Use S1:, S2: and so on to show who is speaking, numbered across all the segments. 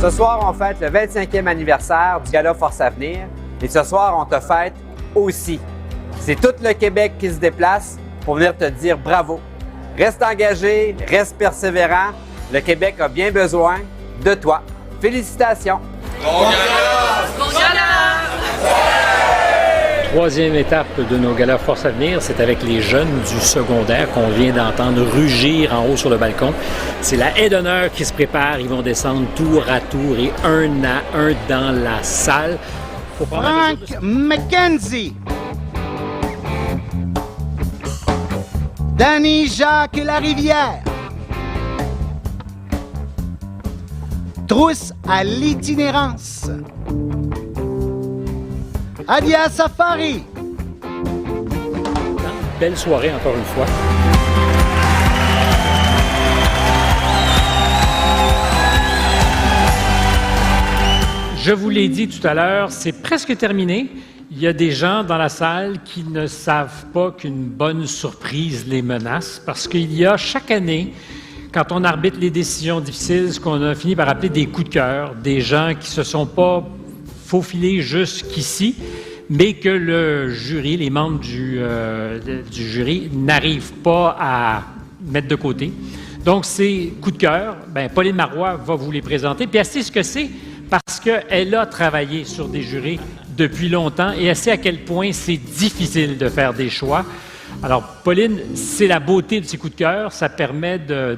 S1: Ce soir, on fête le 25e anniversaire du Gala Force Avenir et ce soir, on te fête aussi. C'est tout le Québec qui se déplace pour venir te dire bravo. Reste engagé, reste persévérant. Le Québec a bien besoin de toi. Félicitations!
S2: Bon gala! Bon gala!
S3: Troisième étape de nos galas Force Avenir, c'est avec les jeunes du secondaire qu'on vient d'entendre rugir en haut sur le balcon. C'est la haie d'honneur qui se prépare. Ils vont descendre tour à tour et un à un dans la salle.
S4: Frank McKenzie. Danny Jacques Larivière. Trousse à l'itinérance. Adia Safari.
S3: Belle soirée encore une fois. Je vous l'ai dit tout à l'heure, c'est presque terminé. Il y a des gens dans la salle qui ne savent pas qu'une bonne surprise les menace parce qu'il y a chaque année, quand on arbitre les décisions difficiles, ce qu'on a fini par appeler des coups de cœur, des gens qui se sont pas faufilés jusqu'ici, mais que le jury, les membres du jury n'arrivent pas à mettre de côté. Donc, ces coups de cœur, Pauline Marois va vous les présenter. Puis elle sait ce que c'est parce qu'elle a travaillé sur des jurys depuis longtemps et elle sait à quel point c'est difficile de faire des choix. Alors, Pauline, c'est la beauté de ces coups de cœur. Ça permet de...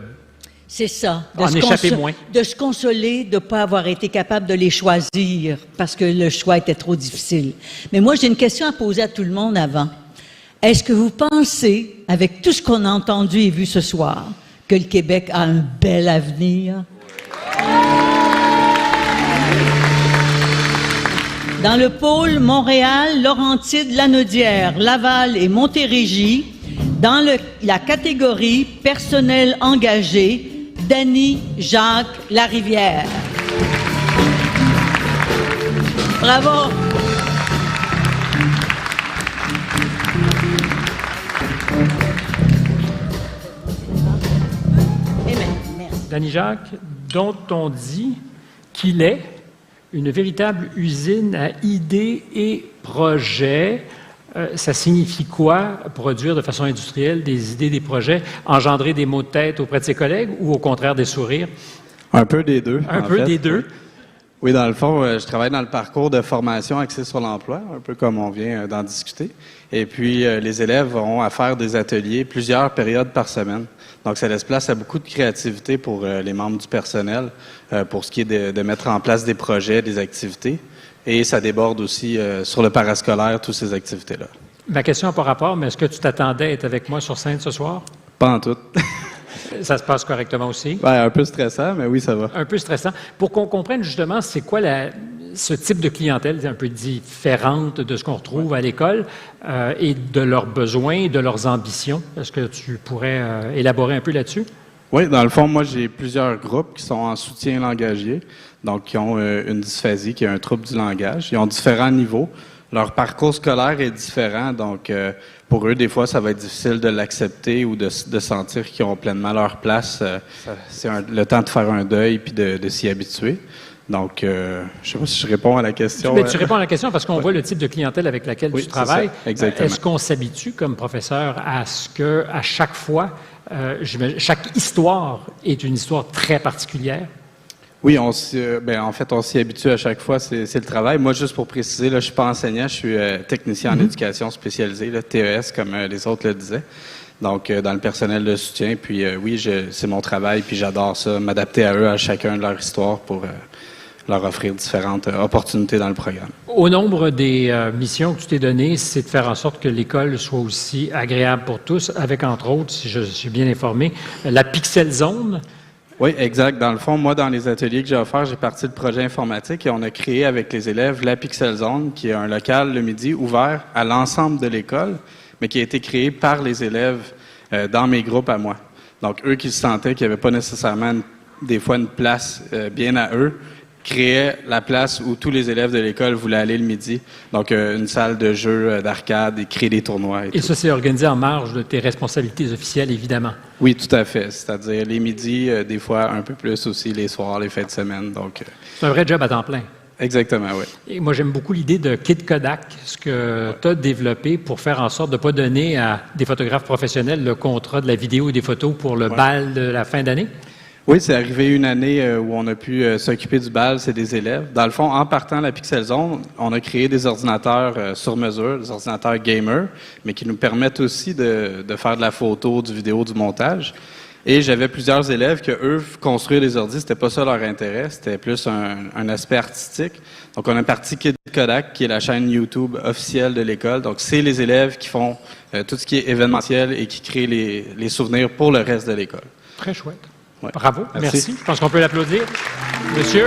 S5: C'est ça.
S3: En échapper moins.
S5: De se consoler de ne pas avoir été capable de les choisir parce que le choix était trop difficile. Mais moi, j'ai une question à poser à tout le monde avant. Est-ce que vous pensez, avec tout ce qu'on a entendu et vu ce soir, que le Québec a un bel avenir? Dans le pôle Montréal, Laurentides, Lanaudière, Laval et Montérégie, dans la catégorie personnel engagé, Danny Jacques Larivière. Bravo!
S3: Danny Jacques, dont on dit qu'il est une véritable usine à idées et projets. Ça signifie quoi, produire de façon industrielle des idées, des projets, engendrer des maux de tête auprès de ses collègues ou au contraire des sourires?
S6: Un peu des deux.
S3: Un peu des deux.
S6: Oui, dans le fond, je travaille dans le parcours de formation axé sur l'emploi, un peu comme on vient d'en discuter. Et puis, les élèves auront à faire des ateliers plusieurs périodes par semaine. Donc, ça laisse place à beaucoup de créativité pour les membres du personnel, pour ce qui est de mettre en place des projets, des activités. Et ça déborde aussi sur le parascolaire, toutes ces activités-là.
S3: Ma question n'a pas rapport, mais est-ce que tu t'attendais à être avec moi sur scène ce soir?
S6: Pas en tout.
S3: Ça se passe correctement aussi?
S6: Ouais, un peu stressant, mais oui, ça va.
S3: Un peu stressant. Pour qu'on comprenne justement, c'est quoi ce type de clientèle un peu différente de ce qu'on retrouve à l'école et de leurs besoins, de leurs ambitions. Est-ce que tu pourrais élaborer un peu là-dessus?
S6: Oui, dans le fond, moi, j'ai plusieurs groupes qui sont en soutien langagier, donc qui ont une dysphasie, qui est un trouble du langage. Ils ont différents niveaux. Leur parcours scolaire est différent, donc pour eux, des fois, ça va être difficile de l'accepter ou de sentir qu'ils ont pleinement leur place. C'est le temps de faire un deuil puis de s'y habituer. Donc, je ne sais pas si je réponds à la question.
S3: Mais tu réponds à la question parce qu'on voit le type de clientèle avec laquelle tu travailles.
S6: Ça, exactement.
S3: Est-ce qu'on s'habitue comme professeur à ce que, à chaque fois, chaque histoire est une histoire très particulière?
S6: Oui, en fait, on s'y habitue à chaque fois, c'est le travail. Moi, juste pour préciser, là, je suis pas enseignant, je suis technicien en éducation spécialisée, là, TES, comme les autres le disaient. Donc, dans le personnel de soutien. Puis oui, c'est mon travail, puis j'adore ça, m'adapter à eux, à chacun de leur histoire pour leur offrir différentes opportunités dans le programme. Au
S3: nombre des missions que tu t'es données, c'est de faire en sorte que l'école soit aussi agréable pour tous, avec entre autres, si je suis bien informé, la Pixel Zone.
S6: Oui, exact. Dans le fond, moi, dans les ateliers que j'ai offerts, j'ai parti de projet informatique et on a créé avec les élèves la Pixel Zone, qui est un local le midi ouvert à l'ensemble de l'école, mais qui a été créé par les élèves dans mes groupes à moi. Donc, eux qui se sentaient qu'il n'y avait pas nécessairement des fois une place bien à eux, créait la place où tous les élèves de l'école voulaient aller le midi. Donc, une salle de jeux, d'arcade, et créer des tournois.
S3: Et ça, c'est organisé en marge de tes responsabilités officielles, évidemment.
S6: Oui, tout à fait. C'est-à-dire les midis, des fois un peu plus aussi, les soirs, les fins de semaine. Donc,
S3: c'est un vrai job à temps plein.
S6: Exactement, oui.
S3: Et moi, j'aime beaucoup l'idée de Kit Kodak, ce que tu as développé pour faire en sorte de ne pas donner à des photographes professionnels le contrat de la vidéo et des photos pour le bal de la fin d'année.
S6: Oui, c'est arrivé une année où on a pu s'occuper du bal, c'est des élèves. Dans le fond, en partant de la Pixel Zone, on a créé des ordinateurs sur mesure, des ordinateurs gamer, mais qui nous permettent aussi de faire de la photo, du vidéo, du montage. Et j'avais plusieurs élèves que eux, construire des ordis, c'était pas ça leur intérêt, c'était plus un aspect artistique. Donc, on a parti Kid Kodak, qui est la chaîne YouTube officielle de l'école. Donc, c'est les élèves qui font tout ce qui est événementiel et qui créent les souvenirs pour le reste de l'école.
S3: Très chouette.
S6: Ouais.
S3: Bravo, merci. Je pense qu'on peut l'applaudir. Monsieur.